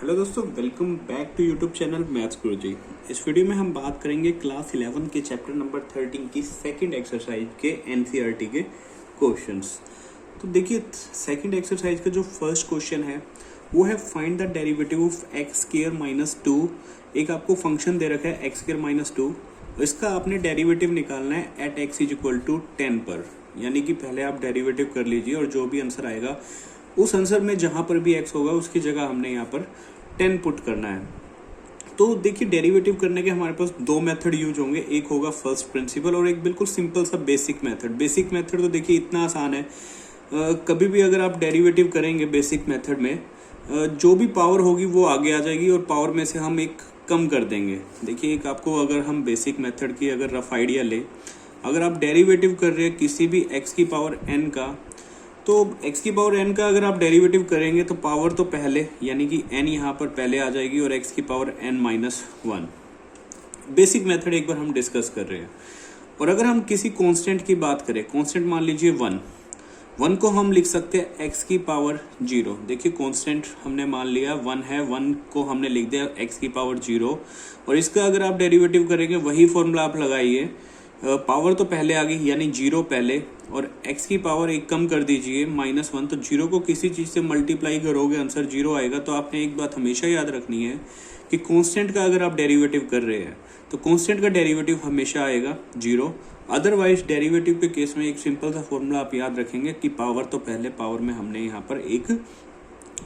Hello दोस्तों, welcome back to YouTube channel maths Guruji. इस video में हम बात करेंगे क्लास 11 के चैप्टर नंबर 13 की सेकंड एक्सरसाइज के एनसीईआरटी के क्वेश्चंस। तो देखिए, सेकंड एक्सरसाइज का जो फर्स्ट क्वेश्चन है वो है find the derivative of x square minus 2। एक आपको फंक्शन दे रखा है एक्स स्क्वायर माइनस 2, इसका आपने डेरिवेटिव निकालना है at x is equal to 10 पर। यानी कि पहले आप डेरिवेटिव कर लीजिए और जो भी आंसर आएगा उस आंसर में जहां पर भी x होगा उसकी जगह हमने यहाँ पर 10 पुट करना है। तो देखिए, डेरिवेटिव करने के हमारे पास दो मेथड यूज होंगे, एक होगा फर्स्ट प्रिंसिपल और एक बिल्कुल सिंपल सा बेसिक मेथड। बेसिक मेथड तो देखिए इतना आसान है, कभी भी अगर आप डेरिवेटिव करेंगे बेसिक मेथड में जो भी पावर होगी वो आगे आ जाएगी और पावर में से हम एक कम कर देंगे। देखिए, एक आपको अगर हम बेसिक मेथड की अगर रफ आइडिया ले, अगर आप डेरिवेटिव कर रहे हैं किसी भी x की पावर n का, तो x की पावर n का अगर आप डेरिवेटिव करेंगे तो पावर तो पहले यानी कि n यहाँ पर पहले आ जाएगी और x की power n minus 1। Basic method एक बार हम डिस्कस कर रहे हैं। और अगर हम किसी कांस्टेंट की बात करें, कांस्टेंट मान लीजिए 1 को हम लिख सकते हैं x की पावर 0। देखिए, कांस्टेंट हमने मान लिया 1 है, 1 को हमने लिख दिया x की पावर 0 और इसका अगर आप डेरिवेटिव करेंगे वही फॉर्मूला आप लगाइए, पावर तो पहले आ गई यानी 0 पहले और x की पावर एक कम कर दीजिए माइनस 1। तो 0 को किसी चीज़ से मल्टीप्लाई करोगे आंसर 0 आएगा। तो आपने एक बात हमेशा याद रखनी है कि कांस्टेंट का अगर आप डेरिवेटिव कर रहे हैं तो कांस्टेंट का डेरिवेटिव हमेशा आएगा 0। अदरवाइज डेरिवेटिव के केस में एक सिंपल सा फॉर्मूला आप याद रखेंगे कि पावर तो पहले, पावर में हमने यहाँ पर एक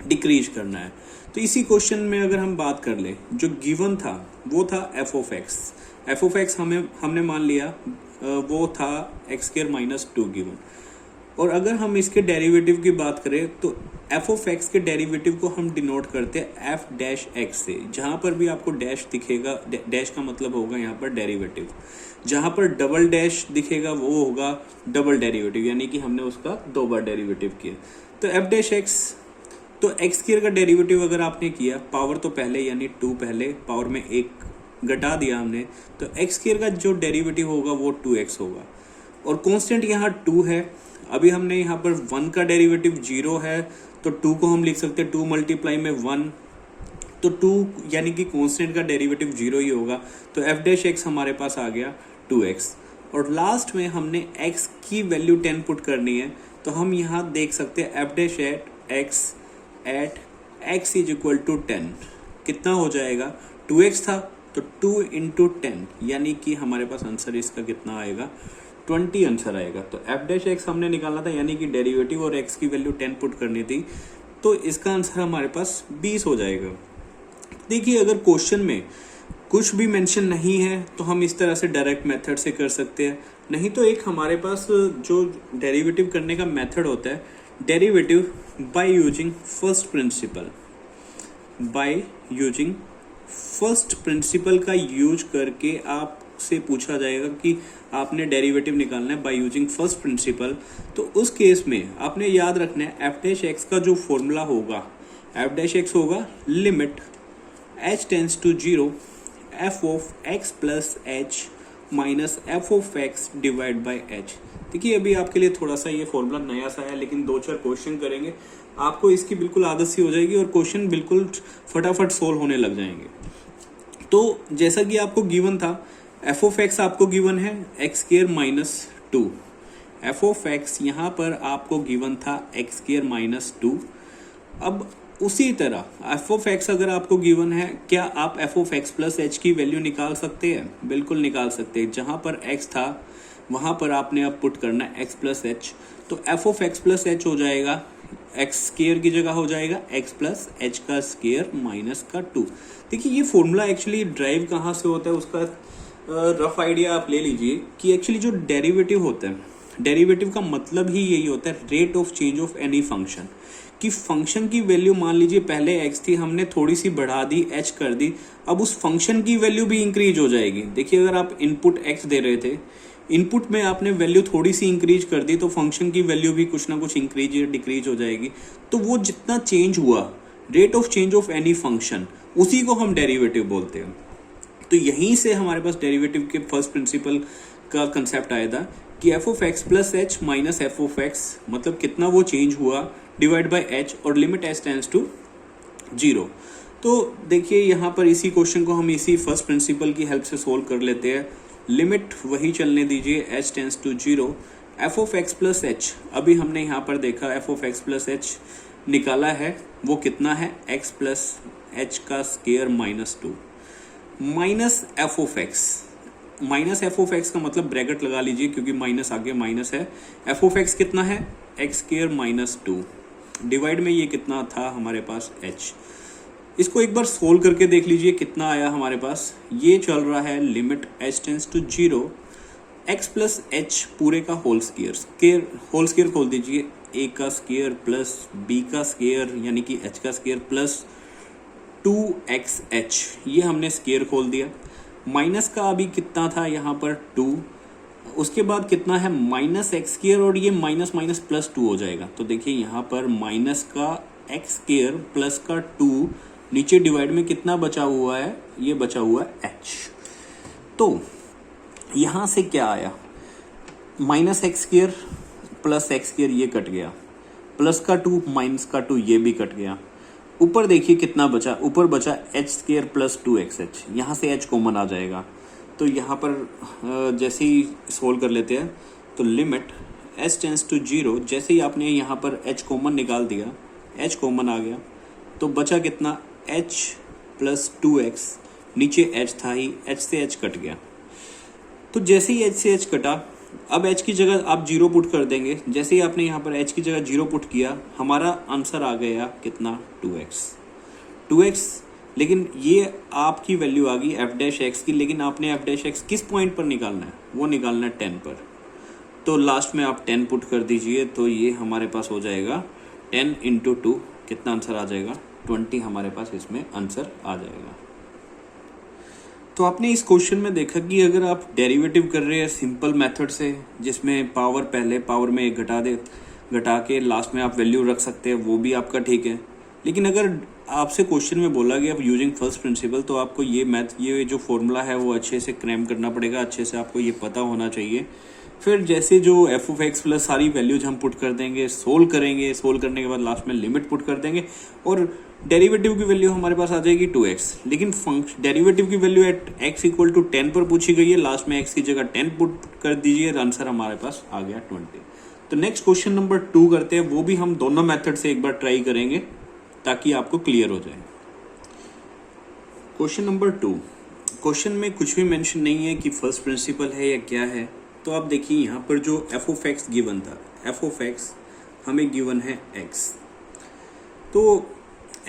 डिक्रीज करना है। तो इसी क्वेश्चन में अगर हम बात कर ले, जो गिवन था वो था एफ ऑफ एक्स हमने मान लिया वो था एक्स स्क्वायर माइनस 2 गिवन। और अगर हम इसके डेरिवेटिव की बात करें तो एफ ऑफ एक्स के डेरिवेटिव को हम डिनोट करते हैं एफ डैश एक्स से। जहां पर भी आपको डैश दिखेगा, डैश का मतलब होगा यहाँ पर डेरिवेटिव। जहां पर डबल डैश दिखेगा वो होगा डबल डेरिवेटिव, यानी कि हमने उसका 2 बार डेरिवेटिव किया। तो एफ डैश एक्स, तो एक्स स्क्वायर का डेरिवेटिव अगर आपने किया, पावर तो पहले यानी 2 पहले, पावर में 1 घटा दिया हमने, तो एक्स स्क्वायर का जो डेरिवेटिव होगा वो 2x होगा। और कांस्टेंट यहाँ 2 है, अभी हमने यहाँ पर 1 का डेरिवेटिव 0 है तो 2 को हम लिख सकते हैं 2 मल्टीप्लाई में 1, तो 2 यानी कि कांस्टेंट का डेरिवेटिव 0 ही होगा। तो एफ डैश एक्स हमारे पास आ गया 2x। और लास्ट में हमने x की वैल्यू 10 पुट करनी है, तो हम यहाँ देख सकते हैं f dash at x is equal to 10 कितना हो जाएगा, 2x था तो 2 इंटू 10 यानी कि हमारे पास आंसर इसका कितना आएगा, 20 आंसर आएगा। तो एफ डैश एक्स हमने निकालना था यानी कि डेरिवेटिव और x की वैल्यू 10 पुट करनी थी, तो इसका आंसर हमारे पास 20 हो जाएगा। देखिए, अगर क्वेश्चन में कुछ भी मेंशन नहीं है तो हम इस तरह से डायरेक्ट मेथड से कर सकते हैं, नहीं तो एक हमारे पास जो डेरिवेटिव करने का मेथड होता है, derivative by using first principle. By using first principle का यूज करके आपसे पूछा जाएगा कि आपने डेरिवेटिव निकालना है बाय यूजिंग फर्स्ट प्रिंसिपल। तो उस केस में आपने याद रखना है एफ डैश एक्स का जो फॉर्मूला होगा, एफ डैश एक्स होगा limit h tends to 0 f of x plus h minus f of x divide by h. देखिए, अभी आपके लिए थोड़ा सा ये फॉर्मूला नया सा है, लेकिन 2-4 क्वेश्चन करेंगे आपको इसकी बिल्कुल आदत सी हो जाएगी और क्वेश्चन बिल्कुल फटाफट सोल्व होने लग जाएंगे। तो जैसा कि आपको गिवन था, एफ ऑफ एक्स आपको गिवन है x square minus 2। F of x यहाँ पर आपको गिवन था एक्स स्क्वायर माइनस 2। अब उसी तरह एफ ऑफ एक्स अगर आपको गिवन है, क्या आप F of x plus h की वैल्यू निकाल सकते हैं? बिल्कुल निकाल सकते हैं। जहाँ पर एक्स था वहाँ पर आपने अब पुट करना है एक्स प्लस एच, तो F of x plus H हो जाएगा, एक्स स्क्वायर की जगह हो जाएगा एक्स प्लस एच का स्क्वायर माइनस का 2। देखिए, ये फॉर्मूला एक्चुअली ड्राइव कहाँ से होता है उसका रफ आइडिया आप ले लीजिए कि एक्चुअली जो डेरिवेटिव होता है, डेरिवेटिव का मतलब ही यही होता है rate of change of any function. कि फंक्शन की वैल्यू मान लीजिए पहले x थी, हमने थोड़ी सी बढ़ा दी, h कर दी, अब उस फंक्शन की वैल्यू भी इंक्रीज हो जाएगी। देखिए, अगर आप इनपुट x दे रहे थे, इनपुट में आपने वैल्यू थोड़ी सी इंक्रीज कर दी तो फंक्शन की वैल्यू भी कुछ ना कुछ इंक्रीज या डिक्रीज हो जाएगी। तो वो जितना चेंज हुआ, rate of change of any function, उसी को हम डेरिवेटिव बोलते हैं। तो यहीं से हमारे पास डेरिवेटिव के फर्स्ट प्रिंसिपल का कंसेप्ट आया था कि F of x plus h minus f of x, मतलब कितना वो चेंज हुआ, डिवाइड बाई एच और लिमिट एच टेंस टू 0। तो देखिए यहाँ पर इसी क्वेश्चन को हम इसी फर्स्ट प्रिंसिपल की हेल्प से सोल्व कर लेते हैं। लिमिट वही चलने दीजिए, h tends to 0 f of x plus h. अभी हमने यहाँ पर देखा f of x plus h निकाला है, वो कितना है x प्लस एच का square minus 2 minus f of x. Minus f of x का मतलब ब्रैकेट लगा लीजिए क्योंकि माइनस आगे माइनस है। एफ ऑफ एक्स कितना है, एक्स स्केयर माइनस 2 डिवाइड में ये कितना था हमारे पास h। इसको एक बार सोल्व करके देख लीजिए कितना आया हमारे पास। ये चल रहा है limit h tends to 0 x plus h पूरे का होल स्केयर होल स्केयर खोल दीजिए, a का स्केयर प्लस b का स्केयर यानी कि h का स्केयर प्लस 2xh, ये हमने स्केयर खोल दिया। माइनस का अभी कितना था यहाँ पर 2, उसके बाद कितना है माइनस एक्स स्केयर और ये माइनस माइनस प्लस 2 हो जाएगा। तो देखिए यहाँ पर माइनस का एक्स स्केयर प्लस का 2, नीचे डिवाइड में कितना बचा हुआ है, ये बचा हुआ है h। तो यहाँ से क्या आया, minus x square plus x square ये कट गया, प्लस का 2 माइनस का 2 ये भी कट गया। ऊपर देखिए कितना बचा, ऊपर बचा एच स्केयर प्लस 2xh, यहाँ से h कॉमन आ जाएगा। तो यहाँ पर जैसे ही सोल्व कर लेते हैं तो लिमिट h टेंस टू 0, जैसे ही आपने यहाँ पर h कॉमन निकाल दिया, h कॉमन आ गया तो बचा कितना h प्लस 2x, नीचे h था ही, h से h कट गया। तो जैसे ही h से h कटा, अब h की जगह आप 0 पुट कर देंगे। जैसे ही आपने यहाँ पर h की जगह 0 पुट किया, हमारा आंसर आ गया कितना 2x। लेकिन ये आपकी वैल्यू आ गई f डैश x की, लेकिन आपने f डैश x किस पॉइंट पर निकालना है, वो निकालना है 10 पर। तो लास्ट में आप 10 पुट कर दीजिए, तो ये हमारे पास हो जाएगा 10 इंटू 2, कितना आंसर आ जाएगा 20, हमारे पास इसमें आंसर आ जाएगा। तो आपने इस क्वेश्चन में देखा कि अगर आप डेरिवेटिव कर रहे हैं सिंपल मेथड से, जिसमें पावर पहले पावर में एक घटा के लास्ट में आप वैल्यू रख सकते हैं, वो भी आपका ठीक है। लेकिन अगर आपसे क्वेश्चन में बोला गया यूजिंग फर्स्ट प्रिंसिपल, तो आपको ये जो फॉर्मूला है वो अच्छे से क्रैम करना पड़ेगा, अच्छे से आपको ये पता होना चाहिए। फिर जैसे जो एफ ऑफ एक्स प्लस सारी वैल्यूज हम पुट कर देंगे, सोल्व करेंगे, सोल्व करने के बाद लास्ट में लिमिट पुट कर देंगे और डेरिवेटिव की वैल्यू हमारे पास आ जाएगी 2x। लेकिन डेरिवेटिव की value at x equal to 10 पर पूछी गई है, लास्ट में x की जगह 10 पुट कर दीजिए, आंसर हमारे पास आ गया 20। तो नेक्स्ट क्वेश्चन नंबर 2 करते हैं, वो भी हम दोनों मेथड से एक बार ट्राई करेंगे ताकि आपको क्लियर हो जाए। क्वेश्चन नंबर 2, क्वेश्चन में कुछ भी मेंशन नहीं है कि फर्स्ट प्रिंसिपल है या क्या है। तो आप देखिए यहाँ पर जो एफ ऑफ एक्स गिवन था, एफ ऑफ एक्स हमें गिवन है x, तो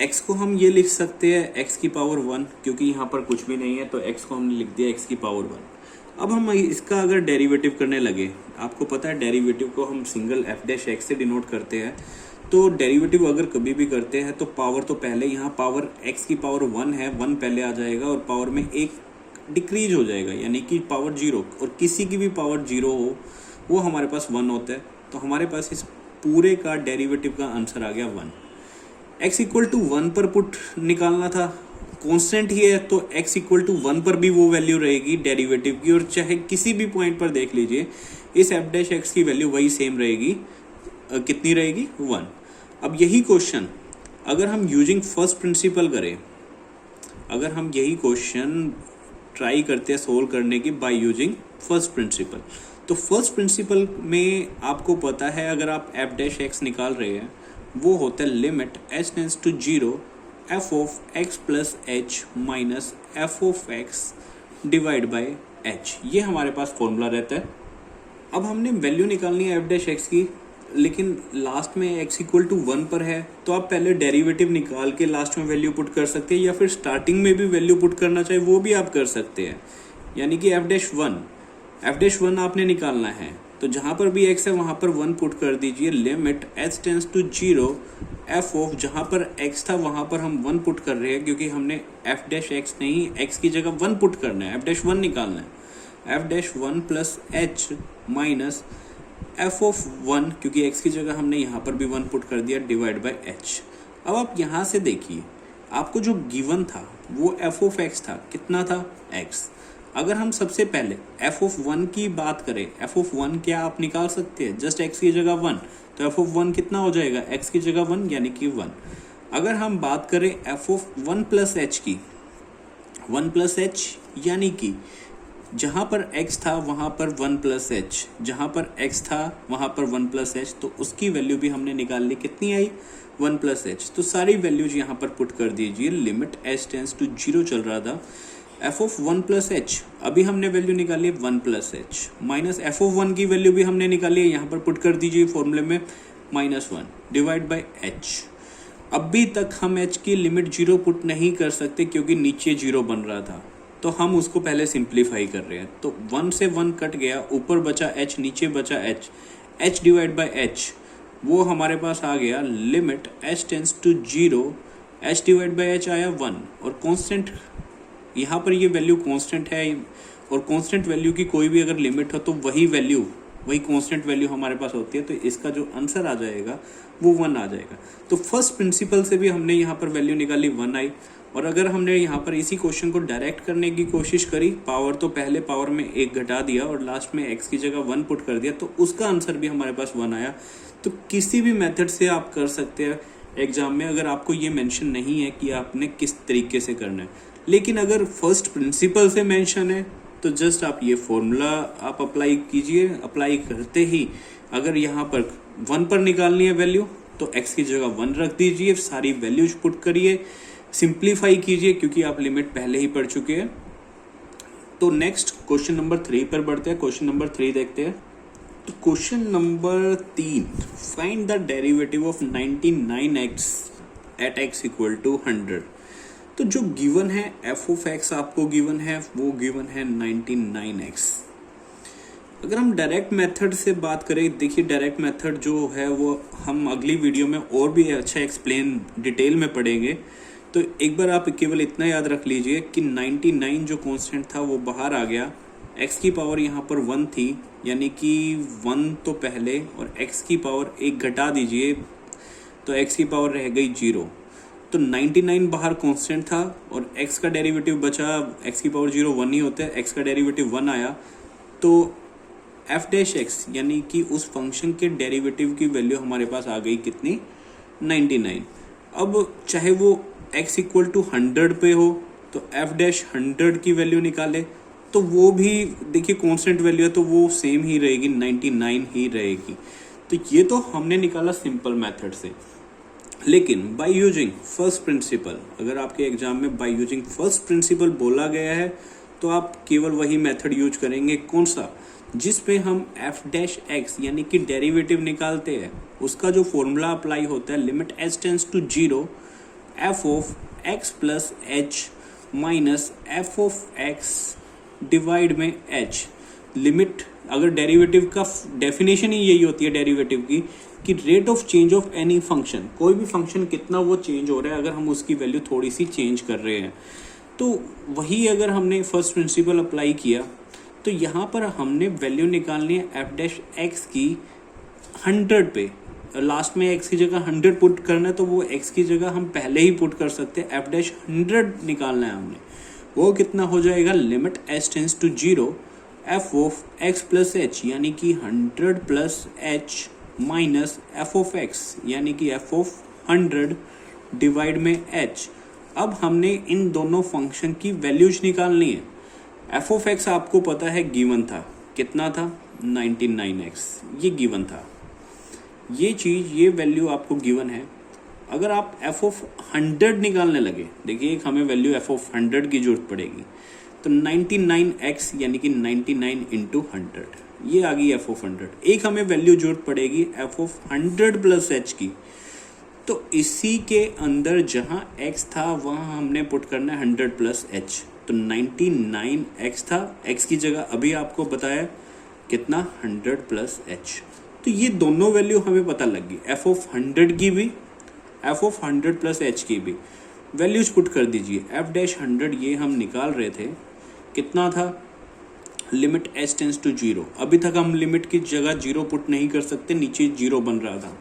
x को हम ये लिख सकते हैं x की पावर 1, क्योंकि यहाँ पर कुछ भी नहीं है तो x को हमने लिख दिया x की पावर 1। अब हम इसका अगर डेरिवेटिव करने लगे, आपको पता है डेरिवेटिव को हम सिंगल f डैश x से डिनोट करते हैं। तो डेरिवेटिव अगर कभी भी करते हैं तो पावर तो पहले, यहाँ पावर x की पावर 1 है, 1 पहले आ जाएगा और पावर में एक डिक्रीज हो जाएगा, यानी कि पावर 0, और किसी की भी पावर 0 हो वो हमारे पास 1 होता है। तो हमारे पास इस पूरे का डेरिवेटिव का आंसर आ गया 1। x इक्वल टू 1 पर पुट निकालना था, कांस्टेंट ही है तो x इक्वल टू 1 पर भी वो वैल्यू रहेगी डेरिवेटिव की, और चाहे किसी भी पॉइंट पर देख लीजिए इस f डैश x की वैल्यू वही सेम रहेगी। कितनी रहेगी 1। अब यही क्वेश्चन अगर हम यूजिंग फर्स्ट प्रिंसिपल करें, अगर हम यही क्वेश्चन ट्राई करते हैं सोल्व करने की बाय यूजिंग फर्स्ट प्रिंसिपल, तो फर्स्ट प्रिंसिपल में आपको पता है अगर आप f डैश x निकाल रहे हैं वो होता है limit h tends to 0 f of x plus h minus f of x divide by h, ये हमारे पास फॉर्मूला रहता है। अब हमने वैल्यू निकालनी है f डैश x की, लेकिन लास्ट में x इक्वल टू 1 पर है, तो आप पहले डेरिवेटिव निकाल के लास्ट में वैल्यू पुट कर सकते हैं, या फिर स्टार्टिंग में भी वैल्यू पुट करना चाहे वो भी आप कर सकते हैं। यानी कि f डैश 1 आपने निकालना है, तो जहाँ पर भी x है वहाँ पर 1 पुट कर दीजिए। Limit h tends to 0 f of, जहाँ पर x था वहाँ पर हम 1 पुट कर रहे हैं, क्योंकि हमने f डैश x नहीं, x की जगह 1 पुट करना है, f डैश 1 निकालना है। f dash 1 plus h minus f of 1, क्योंकि x की जगह हमने यहाँ पर भी 1 पुट कर दिया, डिवाइड बाय h। अब आप यहाँ से देखिए आपको जो गिवन था वो f ऑफ x था, कितना था x। अगर हम सबसे पहले f ऑफ 1 की बात करें, f ऑफ 1 क्या आप निकाल सकते हैं, जस्ट x की जगह 1, तो f ऑफ 1 कितना हो जाएगा, x की जगह 1 यानी कि 1। अगर हम बात करें एफ ऑफ 1 प्लस एच की, 1 प्लस एच यानी कि जहाँ पर x था वहाँ पर 1 प्लस एच, जहाँ पर x था वहाँ पर 1 प्लस एच, तो उसकी वैल्यू भी हमने निकाल ली। कितनी आई? 1 प्लस एच। तो सारी वैल्यूज यहाँ पर पुट कर दीजिए। लिमिट h टेंस टू 0 चल रहा था। f ऑफ 1 प्लस एच, अभी हमने वैल्यू निकाली है 1 plus h, minus f of 1 की वैल्यू भी हमने निकाली है, यहाँ पर पुट कर दीजिए फॉर्मूले में -1 डिवाइड बाई h। अभी तक हम h की लिमिट 0 पुट नहीं कर सकते क्योंकि नीचे 0 बन रहा था, तो हम उसको पहले सिंप्लीफाई कर रहे हैं। तो 1 से 1 कट गया, ऊपर बचा h, नीचे बचा h डिवाइड बाई h, वो हमारे पास आ गया limit h tends to 0, h divide by h आया 1। और कांस्टेंट, यहाँ पर ये वैल्यू कांस्टेंट है, और कांस्टेंट वैल्यू की कोई भी अगर लिमिट हो तो वही वैल्यू, वही कांस्टेंट वैल्यू हमारे पास होती है। तो इसका जो आंसर आ जाएगा वो 1 आ जाएगा। तो फर्स्ट प्रिंसिपल से भी हमने यहाँ पर वैल्यू निकाली, 1 आई। और अगर हमने यहाँ पर इसी क्वेश्चन को डायरेक्ट करने की कोशिश करी, पावर तो पहले पावर में 1 घटा दिया और लास्ट में x की जगह 1 पुट कर दिया, तो उसका आंसर भी हमारे पास 1 आया। तो किसी भी मेथड से आप कर सकते हैं एग्जाम में, अगर आपको ये मेंशन नहीं है कि आपने किस तरीके से करना है। लेकिन अगर फर्स्ट प्रिंसिपल से मेंशन है तो जस्ट आप ये फॉर्मूला आप अप्लाई कीजिए। अप्लाई करते ही अगर यहाँ पर 1 पर निकालनी है वैल्यू तो x की जगह 1 रख दीजिए, सारी वैल्यूज पुट करिए, सिंप्लीफाई कीजिए क्योंकि आप लिमिट पहले ही पढ़ चुके हैं। तो नेक्स्ट क्वेश्चन नंबर 3 पर बढ़ते हैं। क्वेश्चन नंबर 3 देखते हैं। तो question number 3, find the derivative of 99x at x equal to 100। तो जो गिवन है f ऑफ x आपको गिवन है, वो गिवन है 99x। अगर हम डायरेक्ट मेथड से बात करें, देखिए डायरेक्ट मेथड जो है वो हम अगली वीडियो में और भी अच्छा एक्सप्लेन डिटेल में पढ़ेंगे। तो एक बार आप केवल इतना याद रख लीजिए कि 99 जो कांस्टेंट था वो बाहर आ गया, x की पावर यहाँ पर 1 थी, यानी कि 1 तो पहले और x की पावर 1 घटा दीजिए तो x की पावर रह गई 0। तो 99 बाहर कांस्टेंट था और x का डेरिवेटिव बचा, x की पावर 0 1 ही होता है, x का डेरिवेटिव 1 आया। तो f डैश x यानी कि उस फंक्शन के डेरिवेटिव की वैल्यू हमारे पास आ गई कितनी? 99। अब चाहे वो x इक्वल टू 100 पे हो तो f डैश 100 की वैल्यू निकाले तो वो भी देखिए कांस्टेंट वैल्यू है तो वो सेम ही रहेगी, 99 ही रहेगी। तो ये तो हमने निकाला सिंपल मेथड से। लेकिन बाय यूजिंग फर्स्ट प्रिंसिपल, अगर आपके एग्जाम में बाय यूजिंग फर्स्ट प्रिंसिपल बोला गया है तो आप केवल वही मेथड यूज करेंगे। कौन सा? जिसपे हम f डैश x यानी कि डेरिवेटिव निकालते हैं, उसका जो फॉर्मूला अप्लाई होता है limit h tends to 0 f of x plus h minus f of x divide में h। लिमिट, अगर डेरिवेटिव का डेफिनेशन ही यही होती है डेरिवेटिव की कि rate of change of any function, कोई भी फंक्शन कितना वो चेंज हो रहा है अगर हम उसकी वैल्यू थोड़ी सी चेंज कर रहे हैं। तो वही अगर हमने फर्स्ट प्रिंसिपल अप्लाई किया तो यहाँ पर हमने वैल्यू निकालनी है f डैश x की 100 पे, लास्ट में x की जगह 100 पुट करना है तो वो x की जगह हम पहले ही पुट कर सकते हैं, f डैश 100 निकालना है हमने। वो कितना हो जाएगा? Limit h tends to 0 f of x plus h यानी कि 100 plus h minus f of x यानी कि f ऑफ 100 डिवाइड में h। अब हमने इन दोनों फंक्शन की वैल्यूज निकालनी है। f ऑफ x आपको पता है गिवन था, कितना था? 99x, ये गिवन था, ये चीज़, ये वैल्यू आपको गिवन है। अगर आप f ऑफ 100 निकालने लगे, देखिए एक हमें वैल्यू f ऑफ 100 की जरूरत पड़ेगी, तो 99x यानी कि 99 इंटू 100, ये आ गई f ऑफ 100। एक हमें वैल्यू जरूरत पड़ेगी f ऑफ 100 प्लस h की, तो इसी के अंदर जहाँ x था वहाँ हमने पुट करना है 100 प्लस h। तो 99x था, x की जगह अभी आपको बताया कितना? 100 प्लस h। तो ये दोनों वैल्यू हमें पता लग गई, f ऑफ 100 की भी, f ऑफ 100 प्लस h की भी। वैल्यूज पुट कर दीजिए। f डैश 100 ये हम निकाल रहे थे, कितना था? Limit h tends to 0। अभी तक हम लिमिट की जगह 0 पुट नहीं कर सकते, नीचे 0 बन रहा था।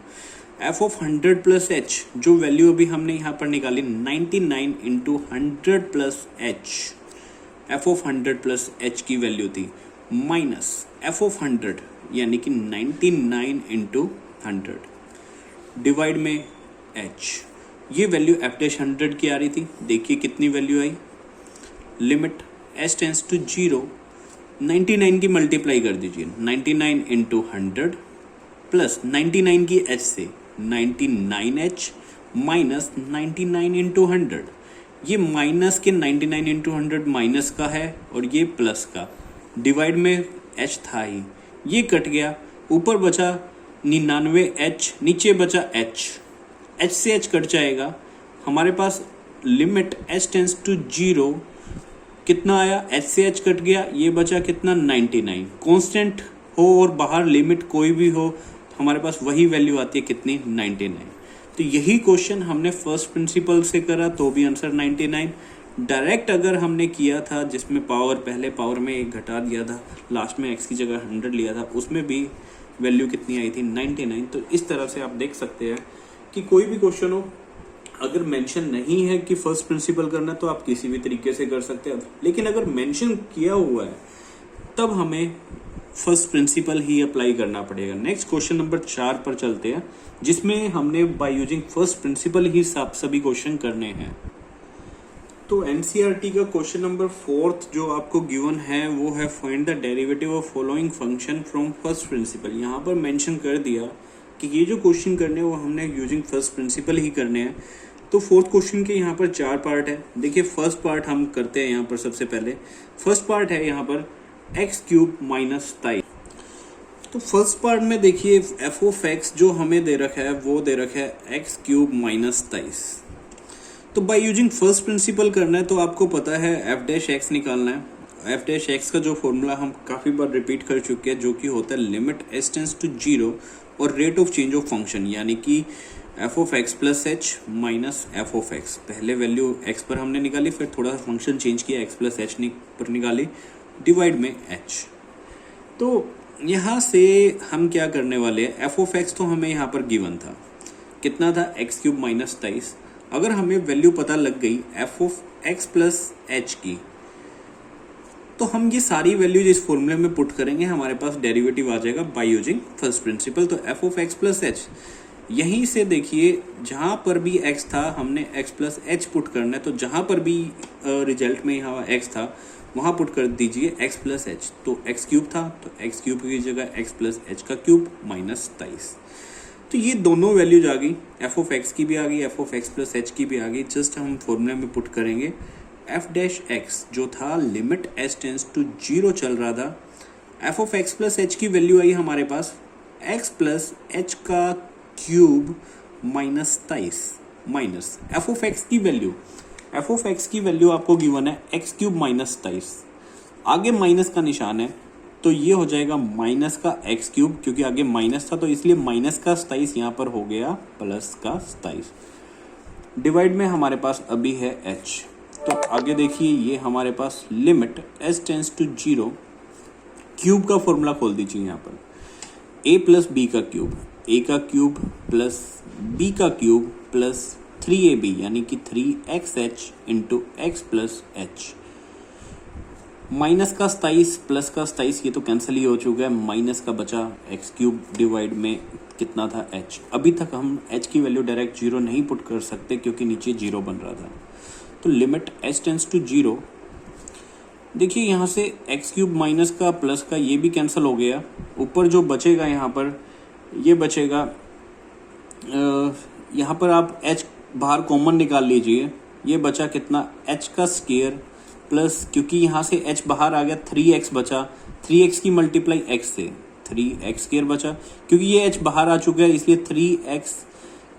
f ऑफ 100 प्लस h, जो वैल्यू अभी हमने यहाँ पर निकाली 99 into 100 plus h, f of 100 plus h की वैल्यू थी, माइनस f ऑफ 100 यानी कि 99 इंटू 100 डिवाइड में h। ये वैल्यू एफ डैश 100 की आ रही थी, देखिए कितनी वैल्यू आई, लिमिट एच टेंस टू 0, 99 की मल्टीप्लाई कर दीजिए, 99 इंटू 100 प्लस 99 की एच से 99h माइनस 99 इंटू 100, ये माइनस के 99 इंटू 100 माइनस का है और ये प्लस का, डिवाइड में h था ही, ये कट गया, ऊपर बचा 99h, नीचे बचा h से h कट जाएगा, हमारे पास लिमिट h टेंस टू 0 कितना आया, h से h कट गया, ये बचा कितना 99, कांस्टेंट हो और बाहर लिमिट कोई भी हो हमारे पास वही वैल्यू आती है कितनी 99। तो यही क्वेश्चन हमने फर्स्ट प्रिंसिपल से करा तो भी आंसर 99। डायरेक्ट अगर हमने किया था जिसमें पावर पहले पावर में एक घटा दिया था, लास्ट में x की जगह 100 लिया था, उसमें भी वैल्यू कितनी आई थी 99। तो इस तरह से आप देख सकते हैं कि कोई भी क्वेश्चन हो अगर मेंशन नहीं है कि फर्स्ट प्रिंसिपल करना तो आप किसी भी तरीके से कर सकते हैं, लेकिन अगर मेंशन किया हुआ है तब हमें फर्स्ट प्रिंसिपल ही अप्लाई करना पड़ेगा। नेक्स्ट क्वेश्चन नंबर 4 पर चलते हैं, जिसमें हमने बाय यूजिंग फर्स्ट प्रिंसिपल ही सभी क्वेश्चन करने हैं। तो एनसीईआरटी का क्वेश्चन नंबर 4 जो आपको गिवन है वो है find the derivative of following function from first principle. यहाँ पर मेंशन कर दिया कि ये जो क्वेश्चन करने हैं वो हमने यूजिंग फर्स्ट प्रिंसिपल ही करने हैं। तो फोर्थ क्वेश्चन के यहाँ पर 4 पार्ट है। देखिए फर्स्ट पार्ट हम करते हैं यहाँ पर। सबसे पहले फर्स्ट पार्ट है यहाँ पर एक्स क्यूब माइनस 23। तो फर्स्ट पार्ट में देखिए एफ ऑफ एक्स जो हमें दे रखा है वो दे रखा है एक्स क्यूब माइनस 23। तो बाय यूजिंग फर्स्ट प्रिंसिपल करना है तो आपको पता है एफ डैश एक्स निकालना है। एफ डैश एक्स का जो फॉर्मूला हम काफ़ी बार रिपीट कर चुके हैं, जो कि होता है लिमिट एस टेंस टू 0 और rate of change of function, यानी कि F of x plus h minus f of x. पहले वैल्यू एक्स पर हमने निकाली, फिर थोड़ा सा फंक्शन चेंज किया, एक्स प्लस एच पर निकाली, डिवाइड में एच। तो यहाँ से हम क्या करने वाले हैं, एफ ऑफ एक्स तो हमें यहाँ पर गिवन था, कितना था एक्स क्यूब माइनस 23। अगर हमें वैल्यू पता लग गई F of x plus h की, तो हम ये सारी वैल्यूज इस फॉर्मूले में पुट करेंगे, हमारे पास डेरिवेटिव आ जाएगा बाय यूजिंग फर्स्ट प्रिंसिपल। तो F of x plus H, यहीं से देखिए जहाँ पर भी x था हमने x प्लस एच पुट करना है, तो जहाँ पर भी रिजल्ट में यहाँ x था वहाँ पुट कर दीजिए x प्लस एच। तो x क्यूब था तो x क्यूब की जगह x प्लस एच का क्यूब माइनस 23। तो ये दोनों वैल्यूज आ गई, एफ ऑफ एक्स की भी आ गई, F of x plus h की भी आ गई। जस्ट हम फॉर्मूले में पुट करेंगे एफ डैश एक्स जो था लिमिट एस टेंस टू 0 चल रहा था, F of x plus h की वैल्यू आई हमारे पास x प्लस एच का cube minus 23 minus f of x की वैल्यू। एफ ऑफ एक्स की वैल्यू आपको गिवन है एक्स क्यूब माइनस 23, आगे माइनस का निशान है तो ये हो जाएगा माइनस का एक्स क्यूब, क्योंकि आगे माइनस था तो इसलिए माइनस का 27 यहाँ पर हो गया प्लस का 27, डिवाइड में हमारे पास अभी है एच। तो आगे देखिए ये हमारे पास limit s tends to 0, cube का फॉर्मूला खोल दीजिए यहाँ पर, ए प्लस बी का क्यूब, ए का क्यूब प्लस बी का क्यूब प्लस 3ab यानी कि 3xh into x plus h, minus का 27 प्लस का 27 ये तो कैंसिल ही हो चुका है, माइनस का बचा एक्स क्यूब डिवाइड में कितना था h। अभी तक हम h की वैल्यू डायरेक्ट 0 नहीं पुट कर सकते क्योंकि नीचे 0 बन रहा था। तो लिमिट h टेंस टू 0, देखिए यहाँ से एक्स क्यूब माइनस का प्लस का ये भी कैंसिल हो गया, ऊपर जो बचेगा यहाँ पर ये बचेगा, यहाँ पर आप h बाहर कॉमन निकाल लीजिए, ये बचा कितना h का स्क्वायर प्लस, क्योंकि यहाँ से h बाहर आ गया 3x बचा, 3x की मल्टीप्लाई x से 3x स्क्वायर बचा, क्योंकि ये h बाहर आ चुका है इसलिए 3x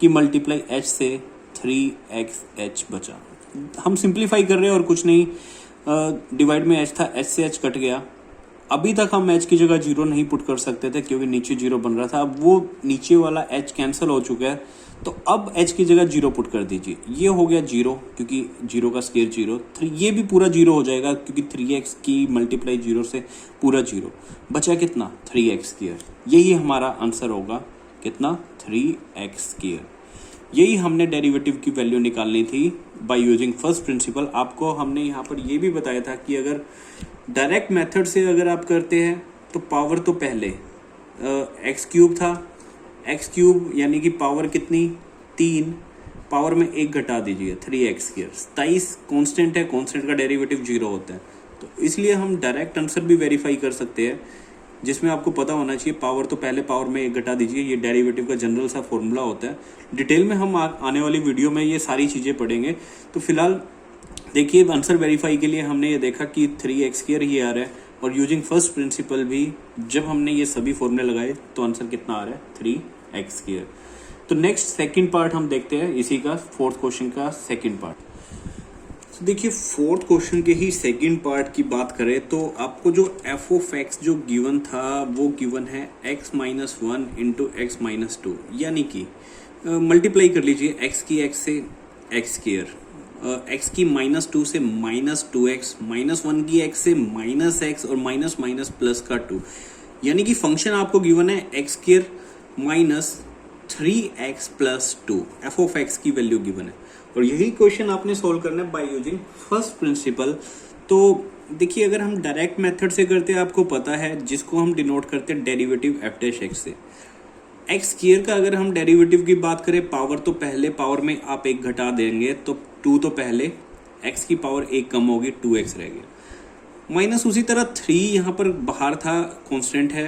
की मल्टीप्लाई h से 3xh बचा। हम सिंप्लीफाई कर रहे हैं और कुछ नहीं, डिवाइड में h था, h से h कट गया। अभी तक हम h की जगह 0 नहीं पुट कर सकते थे क्योंकि नीचे 0 बन रहा था, अब वो नीचे वाला h कैंसिल हो चुका है तो अब h की जगह 0 पुट कर दीजिए, ये हो गया 0 क्योंकि 0 का स्क्वायर 0, 3 ये भी पूरा 0 हो जाएगा क्योंकि 3x की मल्टीप्लाई 0 से पूरा 0 बचा, कितना 3x स्क्वायर। यही हमारा आंसर होगा, कितना 3x स्क्वायर। यही हमने डेरिवेटिव की वैल्यू निकालनी थी बाय यूजिंग फर्स्ट प्रिंसिपल। आपको हमने यहाँ पर ये भी बताया था कि अगर डायरेक्ट मेथड से अगर आप करते हैं तो पावर तो पहले एक्स क्यूब था, एक्स क्यूब यानी कि पावर कितनी 3 पावर में एक घटा दीजिए 3x²। 27 कांस्टेंट है, कांस्टेंट का डेरिवेटिव 0 होता है, तो इसलिए हम डायरेक्ट आंसर भी वेरीफाई कर सकते हैं, जिसमें आपको पता होना चाहिए पावर तो पहले पावर में एक घटा दीजिए। ये डेरिवेटिव का जनरल सा फॉर्मूला होता है। डिटेल में हम आने वाली वीडियो में ये सारी चीज़ें पढ़ेंगे। तो फिलहाल देखिए आंसर वेरीफाई के लिए हमने ये देखा कि 3x² ही आ रहा है, और यूजिंग फर्स्ट प्रिंसिपल भी जब हमने ये सभी फॉर्मूले लगाए तो आंसर कितना आ रहा है 3x²। तो नेक्स्ट सेकंड पार्ट हम देखते हैं इसी का, फोर्थ क्वेश्चन का सेकंड पार्ट। तो देखिए फोर्थ क्वेश्चन के ही सेकंड पार्ट की बात करें तो आपको जो f(x) जो गिवन था वो गिवन है x-1 इंटू x-2, यानी कि मल्टीप्लाई कर लीजिए x की x से x², x की -2 से -2x, -1 की x से -x और माइनस माइनस प्लस का 2, यानी कि फंक्शन आपको गिवन है x² minus 3x plus 2, f(x) की वैल्यू गिवन है, और यही क्वेश्चन आपने सोल्व करना है बाय यूजिंग फर्स्ट प्रिंसिपल। तो देखिए अगर हम डायरेक्ट मेथड से करते हैं, आपको पता है जिसको हम डिनोट करते हैं डेरिवेटिव f(x) से। x² का अगर हम डेरिवेटिव की बात करें, पावर तो पहले पावर में आप एक घटा देंगे तो 2 तो पहले, x की पावर एक कम होगी 2x रह गया, माइनस उसी तरह 3 यहाँ पर बाहर था, कांस्टेंट है।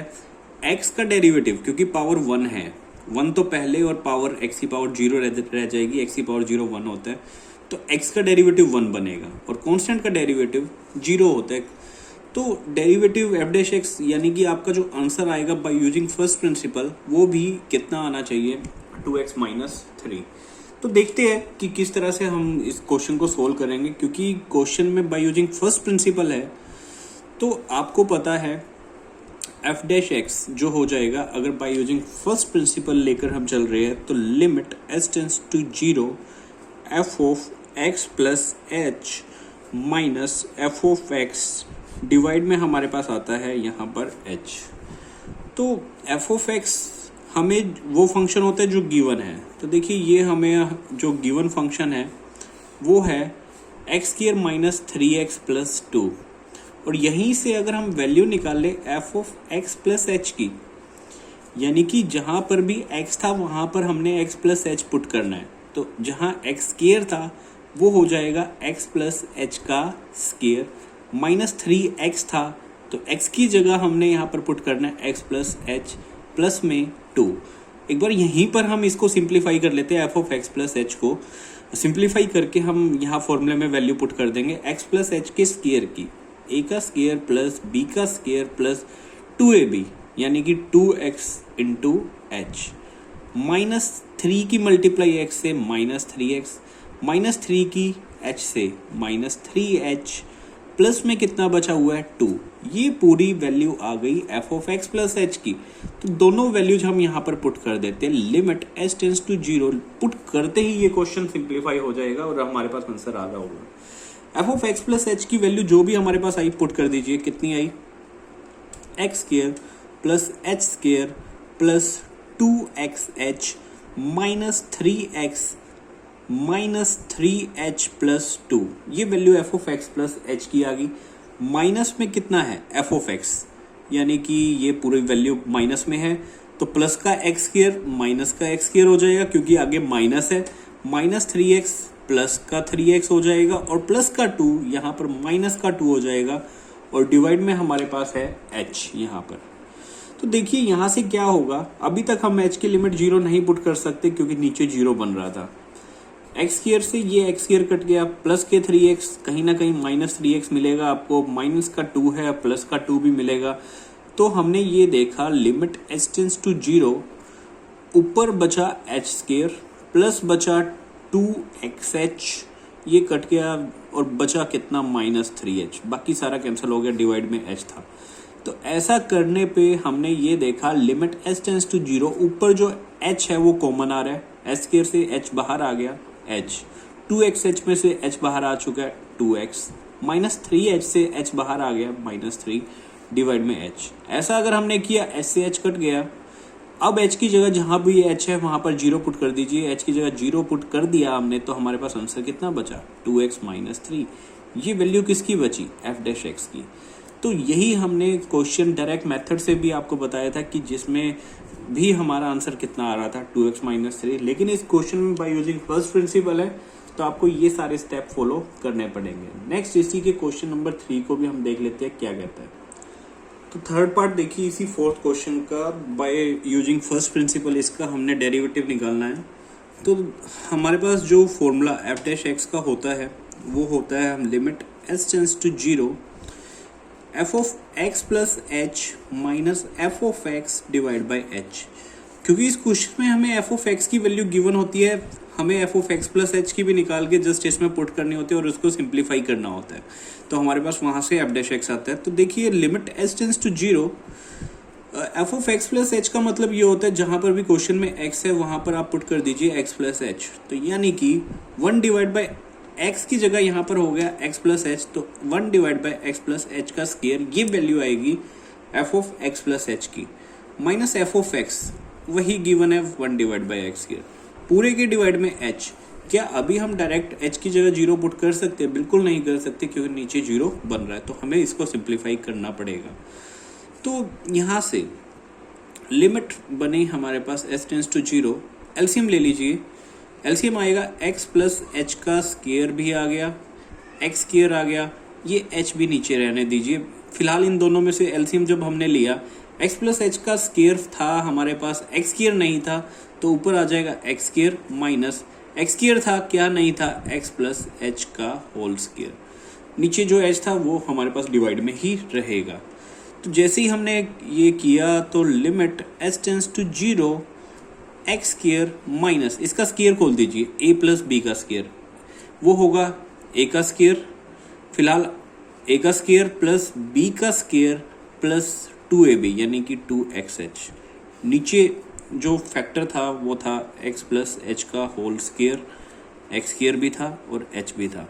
x का डेरिवेटिव क्योंकि पावर 1 है, 1 तो पहले और पावर x की पावर 0 रह जाएगी, x की पावर 0 1 होता है, तो x का डेरिवेटिव 1 बनेगा और कांस्टेंट का डेरिवेटिव 0 होता है। तो डेरिवेटिव f(x) यानी कि आपका जो आंसर आएगा बाय यूजिंग फर्स्ट प्रिंसिपल वो भी कितना आना चाहिए 2x माइनस 3। तो देखते हैं कि किस तरह से हम इस क्वेश्चन को सोल्व करेंगे, क्योंकि क्वेश्चन में बाय यूजिंग फर्स्ट प्रिंसिपल है। तो आपको पता है f(x) जो हो जाएगा, अगर बाय यूजिंग फर्स्ट प्रिंसिपल लेकर हम चल रहे हैं तो limit s tends to 0 f(x) plus h minus f(x) divide में हमारे पास आता है यहाँ पर h। तो f(x) हमें वो फंक्शन होता है जो गिवन है। तो देखिए ये हमें जो गिवन फंक्शन है वो है x² माइनस 3x प्लस 2, और यहीं से अगर हम वैल्यू निकाल ले f(x) प्लस h की, यानी कि जहाँ पर भी x था वहाँ पर हमने x प्लस h पुट करना है। तो जहाँ x² था वो हो जाएगा x प्लस h का स्क्वायर, माइनस 3x था तो x की जगह हमने यहाँ पर पुट करना है x प्लस h प्लस में 2। एक बार यहीं पर हम इसको सिंप्लीफाई कर लेते हैं, f(x) प्लस h को सिंप्लीफाई करके हम यहाँ फॉर्मूले में वैल्यू पुट कर देंगे x प्लस h के स्क्वायर की, a का स्क्वायर प्लस b का स्क्वायर प्लस 2ab, यानी कि 2x इंटू h, माइनस 3 की मल्टीप्लाई x से माइनस 3x, माइनस 3 की h से माइनस 3h, प्लस में कितना बचा हुआ है 2। ये पूरी वैल्यू आ गई f(x) प्लस h की। तो दोनों वैल्यूज हम यहाँ पर पुट कर देते हैं, limit s tends to 0 put करते ही ये क्वेश्चन सिंप्लीफाई हो जाएगा और हमारे पास आंसर आ रहा होगा। f(x) प्लस h की वैल्यू जो भी हमारे पास आई पुट कर दीजिए, कितनी आई x² plus h² plus 2xh minus 3x minus 3h plus 2, ये वैल्यू f(x) प्लस h की आ गई। माइनस में कितना है f(x), यानी कि ये पूरी वैल्यू माइनस में है, तो प्लस का x² माइनस का x² हो जाएगा क्योंकि आगे माइनस है, माइनस 3x प्लस का 3x हो जाएगा और प्लस का 2 यहाँ पर माइनस का 2 हो जाएगा, और डिवाइड में हमारे पास है h यहाँ पर। तो देखिए यहाँ से क्या होगा, अभी तक हम h की लिमिट 0 नहीं पुट कर सकते क्योंकि नीचे 0 बन रहा था। x² से ये x² कट गया, प्लस के 3x, कहीं ना कहीं माइनस 3x मिलेगा आपको, माइनस का 2 है प्लस का 2 भी मिलेगा। तो हमने ये देखा लिमिट s टेंड्स टू 0, ऊपर बचा h² प्लस बचा 2xh, ये कट गया और बचा कितना माइनस 3h, बाकी सारा कैंसिल हो गया, डिवाइड में h था। तो ऐसा करने पे हमने ये देखा लिमिट s टेंड्स टू 0, ऊपर जो h है वो कॉमन आ रहा है, s² से h बाहर आ गया h, 2xh में से h बाहर आ चुका है 2x, माइनस 3h से h बाहर आ गया माइनस 3, डिवाइड में h। ऐसा अगर हमने किया h से h कट गया, अब h की जगह जहां भी h है वहां पर 0 पुट कर दीजिए, h की जगह 0 पुट कर दिया हमने, तो हमारे पास आंसर कितना बचा 2x माइनस 3। ये वैल्यू किसकी बची f(x) की। तो यही हमने क्वेश्चन डायरेक्ट मेथड से भी आपको बताया था कि जिसमें भी हमारा आंसर कितना आ रहा था 2x माइनस 3। लेकिन इस क्वेश्चन में बाय यूजिंग फर्स्ट प्रिंसिपल है तो आपको ये सारे स्टेप फॉलो करने पड़ेंगे। नेक्स्ट इसी के क्वेश्चन नंबर 3 को भी हम देख लेते हैं क्या कहता है। तो थर्ड पार्ट देखिए इसी फोर्थ क्वेश्चन का, बाय यूजिंग फर्स्ट प्रिंसिपल इसका हमने डेरिवेटिव निकालना है। तो हमारे पास जो फॉर्मूला एफ डैश एक्स का होता है वो होता है हम limit s tends to 0 f of x plus h minus f of x divide by h. क्योंकि इस क्वेश्चन में हमें एफ ऑफ एक्स की वैल्यू गिवन होती है, हमें f of x plus h की भी निकाल के जस्ट इसमें पुट करनी होती है और उसको सिंप्लीफाई करना होता है। तो हमारे पास वहाँ से एफ डैश एक्स आता है। तो देखिए limit h tends to 0 f of x plus h का मतलब ये होता है जहाँ पर भी क्वेश्चन में एक्स है वहाँ पर आप पुट कर दीजिए एक्स प्लस एच। तो यानी कि 1 डिवाइड बाई एक्स की जगह यहाँ पर हो गया एक्स प्लस एच, तो 1 divide by x plus h का स्क्वायर, ये वैल्यू आएगी F of x plus h की, माइनस एफ ऑफ एक्स वही गिवन है 1 डिवाइड बाई एक्स स्क्वायर, पूरे के डिवाइड में एच। क्या अभी हम डायरेक्ट एच की जगह 0 पुट कर सकते हैं? बिल्कुल नहीं कर सकते क्योंकि नीचे 0 बन रहा है, तो हमें इसको सिंप्लीफाई करना पड़ेगा। तो यहाँ से लिमिट बनी हमारे पास एस टेंस टू 0, एलसीएम ले लीजिए। एलसीएम आएगा एक्स प्लस एच का स्क्वायर भी आ गया, एक्स स्क्वायर आ गया, ये एच भी नीचे रहने दीजिए। फिलहाल इन दोनों में से एलसीएम जब हमने लिया, एक्स प्लस एच का स्क्वायर था हमारे पास, एक्स स्क्वायर नहीं था, तो ऊपर आ जाएगा x square minus x square था, क्या नहीं था, एक्स प्लस एच का होल स्क्वायर। नीचे जो एच था वो हमारे पास डिवाइड में ही रहेगा। तो जैसे ही हमने ये किया तो limit h tends to 0 x square minus, इसका स्क्वायर खोल दीजिए, ए प्लस बी का स्क्वायर, वो होगा ए का स्क्वायर, फिलहाल ए का स्क्वायर प्लस बी का स्क्वायर प्लस 2ab यानी कि 2xh। नीचे जो फैक्टर था वो था x प्लस एच का होल स्क्वायर, एक्स स्क्वायर भी था और h भी था।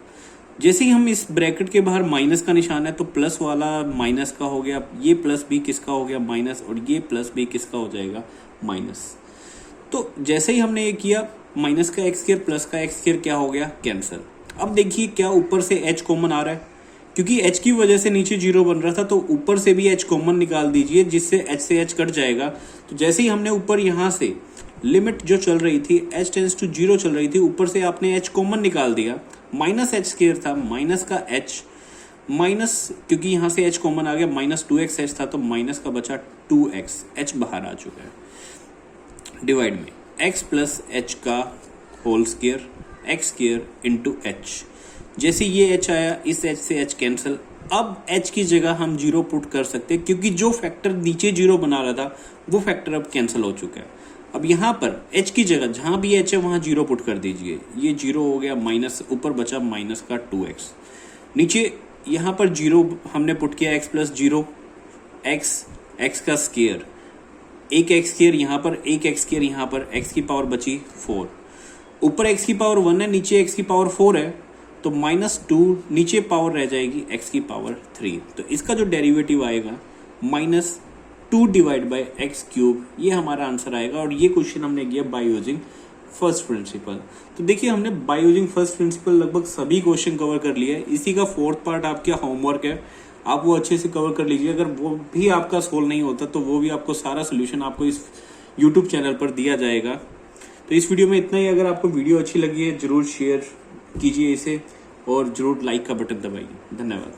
जैसे ही हम इस ब्रैकेट के बाहर माइनस का निशान है तो प्लस वाला माइनस का हो गया, ये प्लस बी किसका हो गया माइनस, और ये प्लस बी किसका हो जाएगा माइनस। तो जैसे ही हमने ये किया माइनस का एक्स स्क्वायर प्लस का एक्स स्क्वायर क्या हो गया कैंसिल। अब देखिए क्या ऊपर से h कॉमन आ रहा है, क्योंकि h की वजह से नीचे 0 बन रहा था, तो ऊपर से भी h कॉमन निकाल दीजिए जिससे h से h कट जाएगा। तो जैसे ही हमने ऊपर यहाँ से लिमिट जो चल रही थी h टेंस टू 0 चल रही थी, ऊपर से आपने h कॉमन निकाल दिया, माइनस एच स्क्वायर था माइनस का h माइनस, क्योंकि यहाँ से h कॉमन आ गया, माइनस 2xh था तो माइनस का बचा 2x, h बाहर आ चुका है, डिवाइड में x प्लस एच का whole square, x square into h. जैसे ये h आया, इस h से h कैंसिल। अब h की जगह हम 0 पुट कर सकते हैं क्योंकि जो फैक्टर नीचे 0 बना रहा था वो फैक्टर अब कैंसिल हो चुका है। अब यहाँ पर h की जगह जहाँ भी h है वहाँ 0 पुट कर दीजिए, ये 0 हो गया, माइनस ऊपर बचा माइनस का 2x, नीचे यहाँ पर 0 हमने पुट किया x प्लस 0 x का स्क्वायर, एक एक्स स्क्वायर यहाँ पर, एक एक्स स्क्वायर यहाँ पर, x की पावर बची 4, ऊपर x की पावर 1 है, नीचे x की पावर 4 है, तो -2 नीचे पावर रह जाएगी x की पावर 3। तो इसका जो डेरिवेटिव आएगा -2 डिवाइड बाई एक्स क्यूब, ये हमारा आंसर आएगा। और ये क्वेश्चन हमने किया बाय यूजिंग फर्स्ट प्रिंसिपल। तो देखिए हमने बाय यूजिंग फर्स्ट प्रिंसिपल लगभग सभी क्वेश्चन कवर कर लिया है। इसी का फोर्थ पार्ट आपका होमवर्क है, आप वो अच्छे से कवर कर लीजिए। अगर वो भी आपका सोल्व नहीं होता तो वो भी आपको सारा सोल्यूशन आपको इस यूट्यूब चैनल पर दिया जाएगा। तो इस वीडियो में इतना ही। अगर आपको वीडियो अच्छी लगी है ज़रूर शेयर कीजिए इसे और ज़रूर लाइक का बटन दबाइए। धन्यवाद।